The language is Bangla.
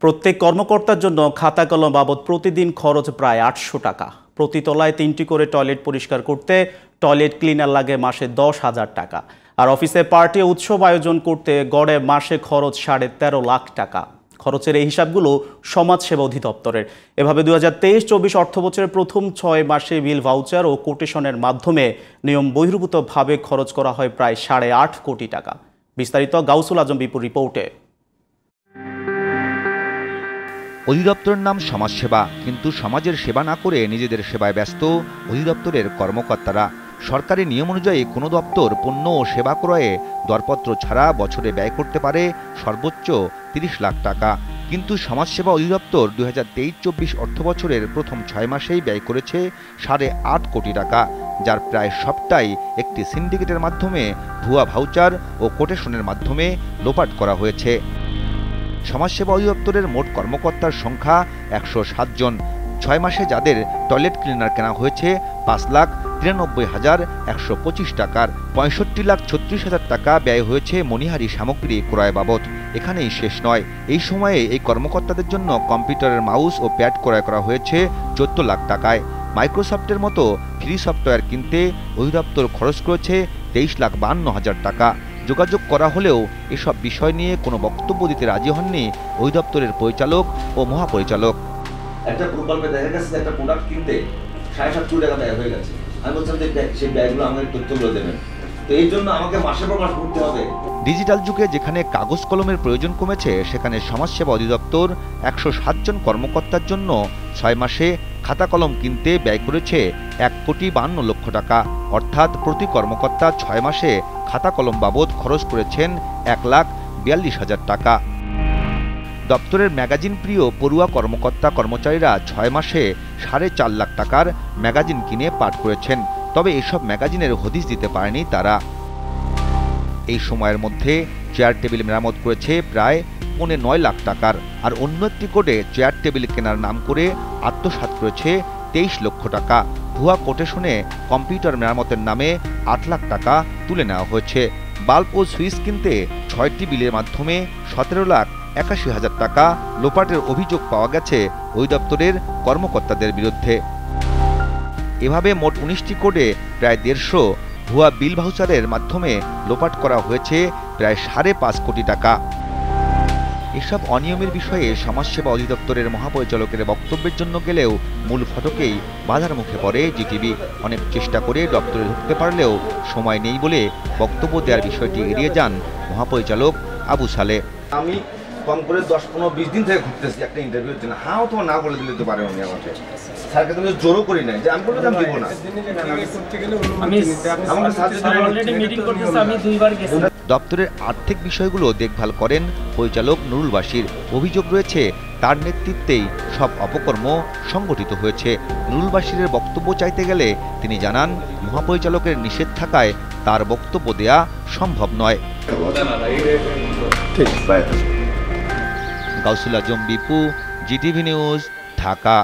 প্রত্যেক কর্মকর্তার জন্য খাতা কলম বাবদ প্রতিদিন খরচ প্রায় ৮০০ টাকা। প্রতি তলায় ৩টি করে টয়লেট পরিষ্কার করতে টয়লেট ক্লিনার লাগে মাসে ১০,০০০ টাকা। আর অফিসে পার্টি উৎসব আয়োজন করতে গড়ে মাসে খরচ ১৩.৫ লাখ টাকা। খরচের এই হিসাবগুলো সমাজসেবা অধিদপ্তরের। এভাবে ২০২৩-২৪ অর্থবছরের প্রথম ৬ মাসে বিল ভাউচার ও কোটেশনের মাধ্যমে নিয়ম বহির্ভূতভাবে খরচ করা হয় প্রায় ৮.৫ কোটি টাকা। বিস্তারিত গাউসুল আজম বিপুর রিপোর্টে। অধিদপ্তরের নাম সমাজসেবা, কিন্তু সমাজের সেবা না করে নিজেদের সেবায় ব্যস্ত অধিদপ্তরের কর্মকর্তারা। সরকারি নিয়ম অনুযায়ী কোনো দপ্তর পণ্য ও সেবা ক্রয়ে দরপত্র ছাড়া বছরে ব্যয় করতে পারে সর্বোচ্চ ৩০ লাখ টাকা। কিন্তু সমাজসেবা অধিদপ্তর ২০২৩-২৪ অর্থবছরের প্রথম ৬ মাসেই ব্যয় করেছে ৮.৫ কোটি টাকা, যার প্রায় সবটাই একটি সিন্ডিকেটের মাধ্যমে ভুয়া ভাউচার ও কোটেশনের মাধ্যমে লোপাট করা হয়েছে। সমাজসেবা অধিদপ্তরের মোট কর্মকর্তার সংখ্যা ১০৭ জন। ৬ মাসে যাদের টয়লেট ক্লিনার কেনা হয়েছে ৫,৯৩,১২৫ টাকার, ৬৫,৩৬,০০০ টাকা ব্যয় হয়েছে মণিহারি সামগ্রী ক্রয় বাবদ। এখানেই শেষ নয়, এই সময়ে এই কর্মকর্তাদের জন্য কম্পিউটারের মাউস ও প্যাড ক্রয় করা হয়েছে ১৪ লাখ টাকায়। মাইক্রোসফটের মতো ফ্রি সফটওয়্যার কিনতে অধিদপ্তর খরচ করেছে ২৩,৫২,০০০ টাকা। যোগাযোগ করা হলেও এসব বিষয় নিয়ে কোনো বক্তব্য দিতে রাজি হননি অধিদপ্তরের পরিচালক ও মহাপরিচালক। একটা প্রকল্পে দেখা গেছে একটা প্রোডাক্ট কিনতে ৭৫০ টাকা ব্যয় হয়ে গেছে। আমি বলছিলাম যে সেই ব্যয়গুলো আমাদের তথ্যগুলো দেবেন, তো এই জন্য আমাকে মাসের পর মাস করতে হবে। ডিজিটাল যুগে যেখানে কাগজ কলমের প্রয়োজন কমেছে, সেখানে সমাজসেবা অধিদপ্তর ১৬০ জন কর্মকর্তার জন্য ৬ মাসে খাতা কলম কিনতে ব্যয় করেছে ১,৫২,০০,০০০ টাকা। অর্থাৎ প্রতি কর্মকর্তা ৬ মাসে খাতা কলম বাবদ খরচ করেছেন ১,৪২,০০০ টাকা। দপ্তরের ম্যাগাজিন প্রিয় পড়ুয়া কর্মকর্তা কর্মচারীরা ৬ মাসে ৪.৫ লাখ টাকার ম্যাগাজিন কিনে পাঠ করেছেন। তবে এসব ম্যাগাজিনের হদিস দিতে পারেনি তারা। এই সময়ের মধ্যে চেয়ার টেবিল মেরামত করেছে প্রায় ৯.৫ লাখ টাকার। আর অন্য একটি কোডে চেয়ার টেবিল কেনার নাম করে আত্মসাৎ করেছে ২৩ লক্ষ টাকা। ভুয়া কোটেশনে কম্পিউটার মেরামতের নামে ৮ লাখ টাকা তুলে নেওয়া হয়েছে। বাল্ব ও সুইচ কিনতে ৬টি বিলের মাধ্যমে ১৭,৮১,০০০ টাকা লোপাটের অভিযোগ পাওয়া গেছে অধিদপ্তরের কর্মকর্তাদের বিরুদ্ধে। এভাবে মোট ১৯টি কোডে প্রায় ১৫০ ভুয়া বিল ভাউচারের মাধ্যমে লোপাট করা হয়েছে প্রায় ৫.৫ কোটি টাকা। এসব অনিয়মের বিষয়ে সমাজসেবা অধিদপ্তরের মহাপরিচালকের বক্তব্যের জন্য গেলেও মূল ফটকেই বাধার মুখে পড়ে জিটিভি। অনেক চেষ্টা করে দপ্তরে ঢুকতে পারলেও সময় নেই বলে বক্তব্য দেওয়ার বিষয়টি এড়িয়ে যান মহাপরিচালক আবু সালে। আমি কম করে ১০-১৫-২০ দিন থেকে ঘুরতেছি একটা ইন্টারভিউর জন্য। হাও তোমার না বলে দিলে তো পারে উনি আমাকে। স্যারকে তুমি জোরও করি নাই যে আমি বলে দিব না। দপ্তরের আর্থিক বিষয়গুলো দেখভাল করেন পরিচালক নুরুল বাশির। অভিযোগ রয়েছে তার নেতৃত্বেই সব অপকর্ম সংগঠিত হয়েছে। নুরুল বাশিরের বক্তব্য চাইতে গেলে তিনি জানান, মহাপরিচালকের নিষেধ থাকায় তার বক্তব্য দেয়া সম্ভব নয়। গাউসুল আজম বিপু, জিটিভি নিউজ, ঢাকা।